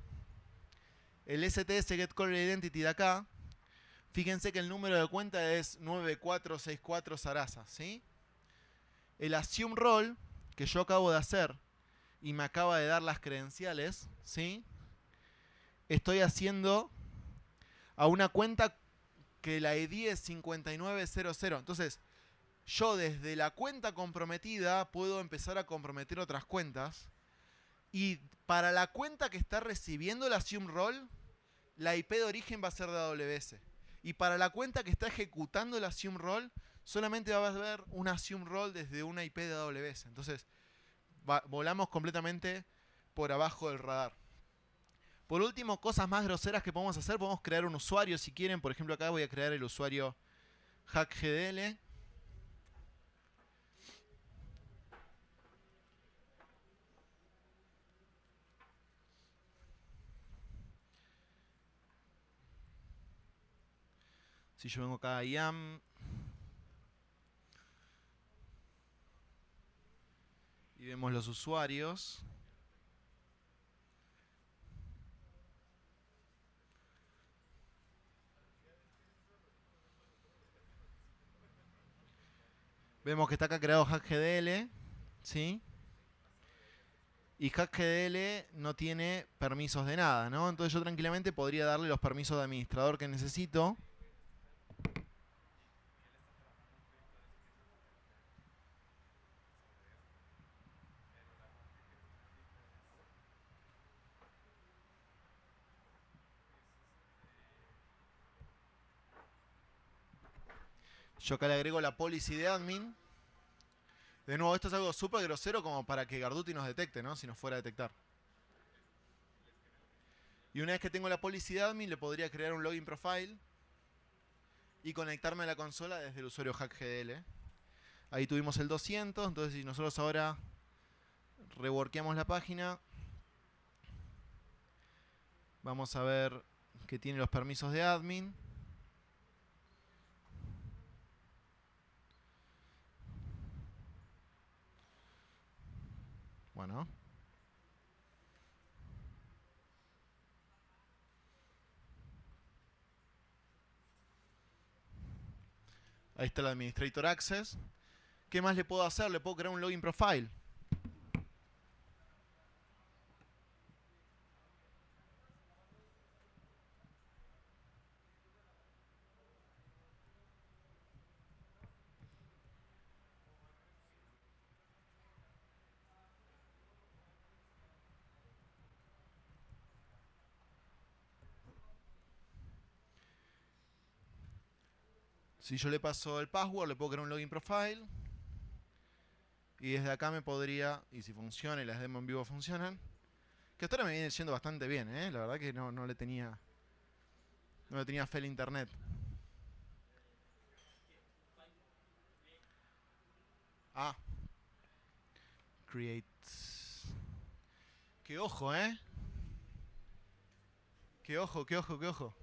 el STS Get Caller Identity de acá, fíjense que el número de cuenta es 9464 Sarasa, ¿sí? El assume role que yo acabo de hacer y me acaba de dar las credenciales, ¿sí? Estoy haciendo a una cuenta que la ID es 5900. Entonces, yo desde la cuenta comprometida puedo empezar a comprometer otras cuentas. Y para la cuenta que está recibiendo el assume role, la IP de origen va a ser de AWS. Y para la cuenta que está ejecutando el assume role, solamente va a haber un assume role desde una IP de AWS. Entonces, volamos completamente por abajo del radar. Por último, cosas más groseras que podemos hacer, podemos crear un usuario si quieren. Por ejemplo, acá voy a crear el usuario hackgdl. Si yo vengo acá a IAM y vemos los usuarios, vemos que está acá creado hackgdl, ¿sí? Y hackgdl no tiene permisos de nada, ¿no? Entonces yo tranquilamente podría darle los permisos de administrador que necesito. Yo acá le agrego la policy de admin. De nuevo, esto es algo súper grosero como para que Guardduty nos detecte, ¿no? Si nos fuera a detectar. Y una vez que tengo la policy de admin, le podría crear un login profile y conectarme a la consola desde el usuario hackgdl. Ahí tuvimos el 200, entonces si nosotros ahora reworkeamos la página, vamos a ver que tiene los permisos de admin. Bueno. Ahí está el Administrator Access. ¿Qué más le puedo hacer? Le puedo crear un login profile. Si yo le paso el password, le puedo crear un login profile. Y desde acá me podría, y si funciona y las demos en vivo funcionan, que hasta ahora me viene yendo bastante bien, ¿eh? La verdad que no le tenía fe al internet. Ah. Create. Qué ojo, ¿eh? Qué ojo, qué ojo, qué ojo.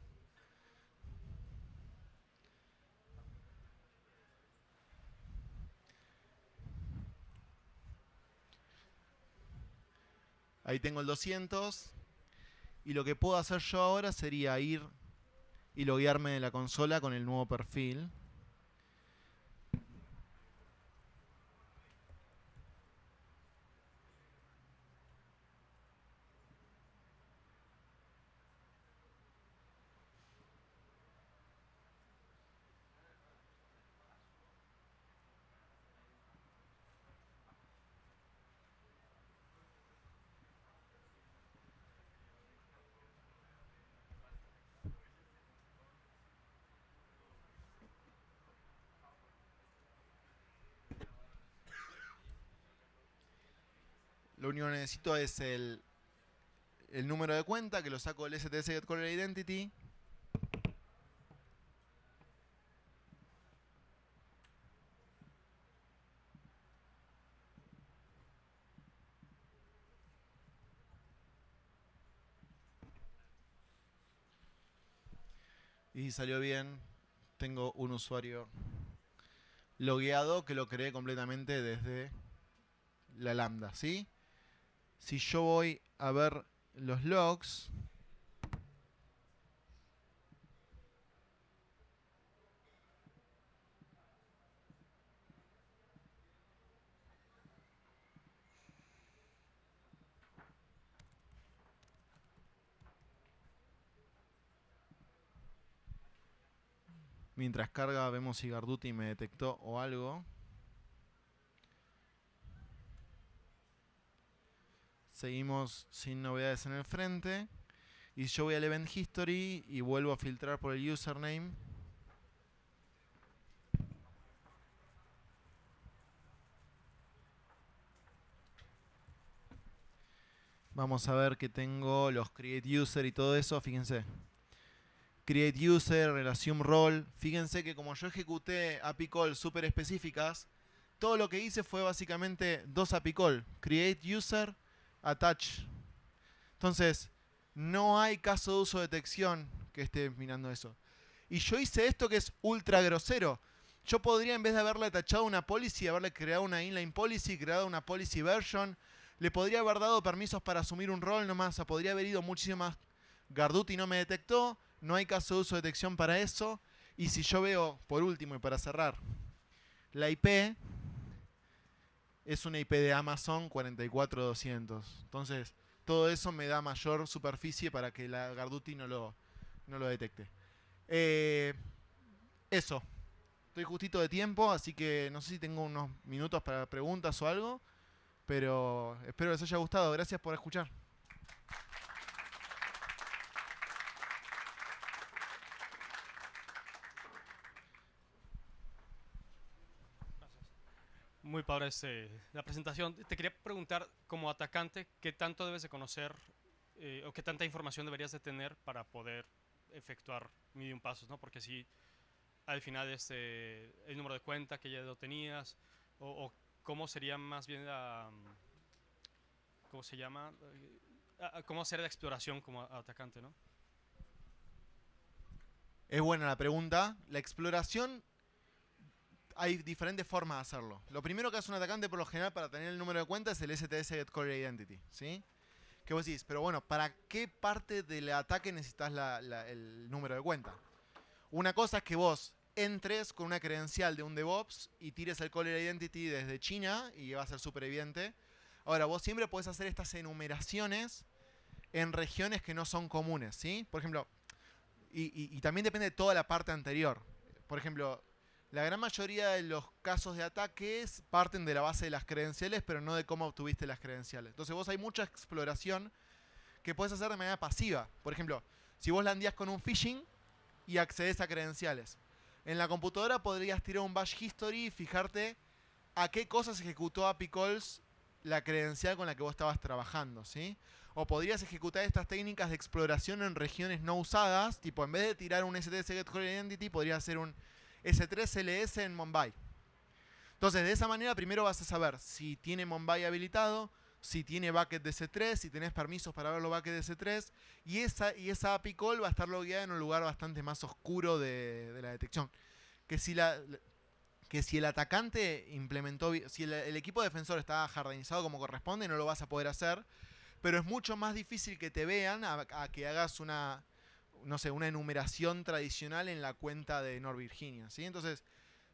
Ahí tengo el 200. Y lo que puedo hacer yo ahora sería ir y loguearme de la consola con el nuevo perfil. Lo único que necesito es el número de cuenta, que lo saco del STS Get Caller Identity. Y si salió bien, tengo un usuario logueado que lo creé completamente desde la lambda, ¿sí? Si yo voy a ver los logs, mientras carga vemos si Garduti me detectó o algo. Seguimos sin novedades en el frente. Y yo voy al Event History y vuelvo a filtrar por el username. Vamos a ver que tengo los Create User y todo eso, fíjense. Create User, Assume Role. Fíjense que como yo ejecuté API Call súper específicas, todo lo que hice fue básicamente dos API Call. Create User, Attach. Entonces, no hay caso de uso de detección que esté mirando eso. Y yo hice esto que es ultra grosero. Yo podría, en vez de haberle atachado una policy, haberle creado una inline policy, creado una policy version. Le podría haber dado permisos para asumir un rol nomás. O sea, podría haber ido muchísimo más. Garduti no me detectó. No hay caso de uso de detección para eso. Y si yo veo, por último y para cerrar, la IP es una IP de Amazon 44200. Entonces, todo eso me da mayor superficie para que la Garduti no lo detecte. Eso. Estoy justito de tiempo, así que no sé si tengo unos minutos para preguntas o algo. Pero espero les haya gustado. Gracias por escuchar. Muy padre la presentación. Te quería preguntar, como atacante, ¿qué tanto debes de conocer o qué tanta información deberías de tener para poder efectuar medium pasos, ¿no? Porque si al final el número de cuenta que ya lo tenías, o cómo sería más bien la... ¿Cómo se llama? ¿Cómo hacer la exploración como atacante, no? Es buena la pregunta. La exploración, hay diferentes formas de hacerlo. Lo primero que hace un atacante por lo general para tener el número de cuenta es el STS Get Caller Identity, ¿sí? ¿Qué vos decís? Pero bueno, ¿para qué parte del ataque necesitas el número de cuenta? Una cosa es que vos entres con una credencial de un DevOps y tires el Caller Identity desde China y va a ser súper evidente. Ahora, vos siempre podés hacer estas enumeraciones en regiones que no son comunes, ¿sí? Por ejemplo, y también depende de toda la parte anterior. Por ejemplo, la gran mayoría de los casos de ataques parten de la base de las credenciales, pero no de cómo obtuviste las credenciales. Entonces vos hay mucha exploración que podés hacer de manera pasiva. Por ejemplo, si vos landías con un phishing y accedes a credenciales. En la computadora podrías tirar un bash history y fijarte a qué cosas ejecutó API calls la credencial con la que vos estabas trabajando, ¿sí? O podrías ejecutar estas técnicas de exploración en regiones no usadas, tipo en vez de tirar un S3 Get Core Identity, podrías hacer un S3 LS en Mumbai. Entonces, de esa manera, primero vas a saber si tiene Mumbai habilitado, si tiene bucket de S3, si tenés permisos para ver los buckets de S3, y esa API call va a estar logueada en un lugar bastante más oscuro de la detección. Que si el atacante implementó, si el equipo defensor está jardinizado como corresponde, no lo vas a poder hacer, pero es mucho más difícil que te vean a que hagas una enumeración tradicional en la cuenta de North Virginia, ¿sí? Entonces,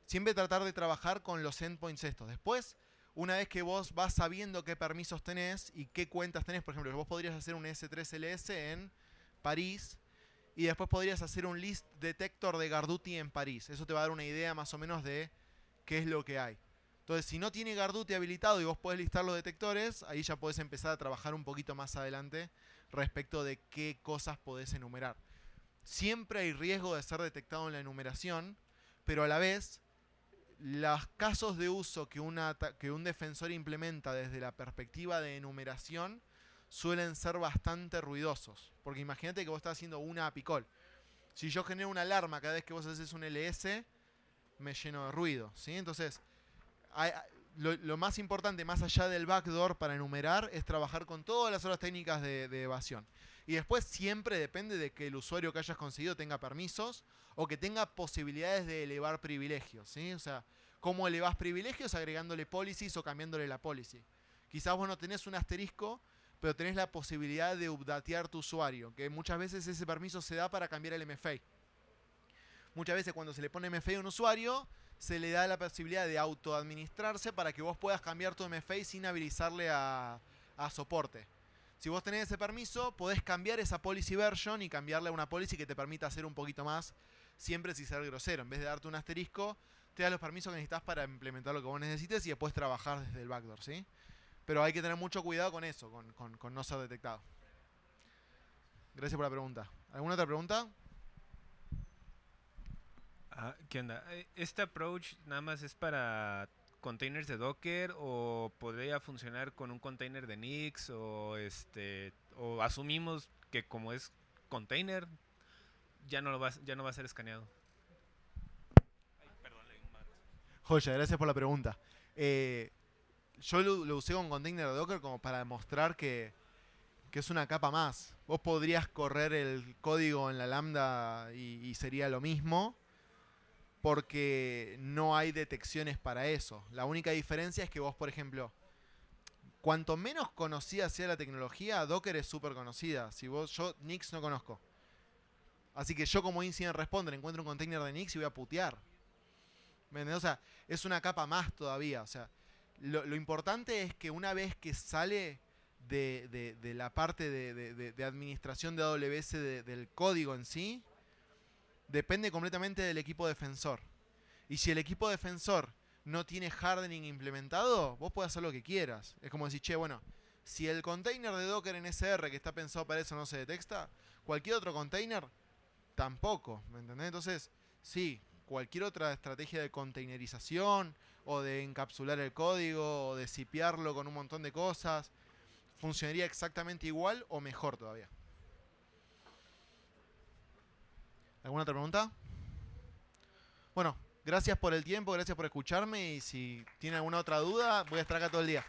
siempre tratar de trabajar con los endpoints estos. Después, una vez que vos vas sabiendo qué permisos tenés y qué cuentas tenés, por ejemplo, vos podrías hacer un S3LS en París y después podrías hacer un list detector de Garduti en París. Eso te va a dar una idea más o menos de qué es lo que hay. Entonces, si no tiene Garduti habilitado y vos podés listar los detectores, ahí ya podés empezar a trabajar un poquito más adelante respecto de qué cosas podés enumerar. Siempre hay riesgo de ser detectado en la enumeración, pero a la vez, los casos de uso que un defensor implementa desde la perspectiva de enumeración suelen ser bastante ruidosos. Porque imagínate que vos estás haciendo una API call. Si yo genero una alarma cada vez que vos haces un LS, me lleno de ruido, ¿sí? Entonces, lo más importante, más allá del backdoor para enumerar, es trabajar con todas las otras técnicas de evasión. Y después siempre depende de que el usuario que hayas conseguido tenga permisos o que tenga posibilidades de elevar privilegios, ¿sí? O sea, ¿cómo elevás privilegios? Agregándole policies o cambiándole la policy. Quizás vos no tenés un asterisco, pero tenés la posibilidad de updatear tu usuario, que muchas veces ese permiso se da para cambiar el MFA. Muchas veces cuando se le pone MFA a un usuario, se le da la posibilidad de autoadministrarse para que vos puedas cambiar tu MFA sin habilitarle a soporte. Si vos tenés ese permiso, podés cambiar esa policy version y cambiarle a una policy que te permita hacer un poquito más, siempre sin ser grosero. En vez de darte un asterisco, te da los permisos que necesitas para implementar lo que vos necesites y después trabajar desde el backdoor, ¿sí? Pero hay que tener mucho cuidado con eso, con no ser detectado. Gracias por la pregunta. ¿Alguna otra pregunta? ¿Qué onda? ¿Este approach nada más es para containers de Docker o podría funcionar con un container de Nix o asumimos que como es container ya no va a ser escaneado? Joya, gracias por la pregunta. Yo lo usé con container de Docker como para demostrar que es una capa más. Vos podrías correr el código en la Lambda y sería lo mismo, porque no hay detecciones para eso. La única diferencia es que vos, por ejemplo, cuanto menos conocida sea la tecnología, Docker es súper conocida. Yo Nix no conozco. Así que yo como incident responder encuentro un container de Nix y voy a putear. ¿Me entendés? O sea, es una capa más todavía. O sea, lo importante es que una vez que sale de la parte de administración de AWS del código en sí, depende completamente del equipo defensor. Y si el equipo defensor no tiene hardening implementado, vos podés hacer lo que quieras. Es como decir, che, bueno, si el container de Docker en SR que está pensado para eso no se detecta, cualquier otro container tampoco, ¿me entendés? Entonces, sí, cualquier otra estrategia de containerización o de encapsular el código o de zipearlo con un montón de cosas funcionaría exactamente igual o mejor todavía. ¿Alguna otra pregunta? Bueno, gracias por el tiempo, gracias por escucharme y si tienen alguna otra duda, voy a estar acá todo el día.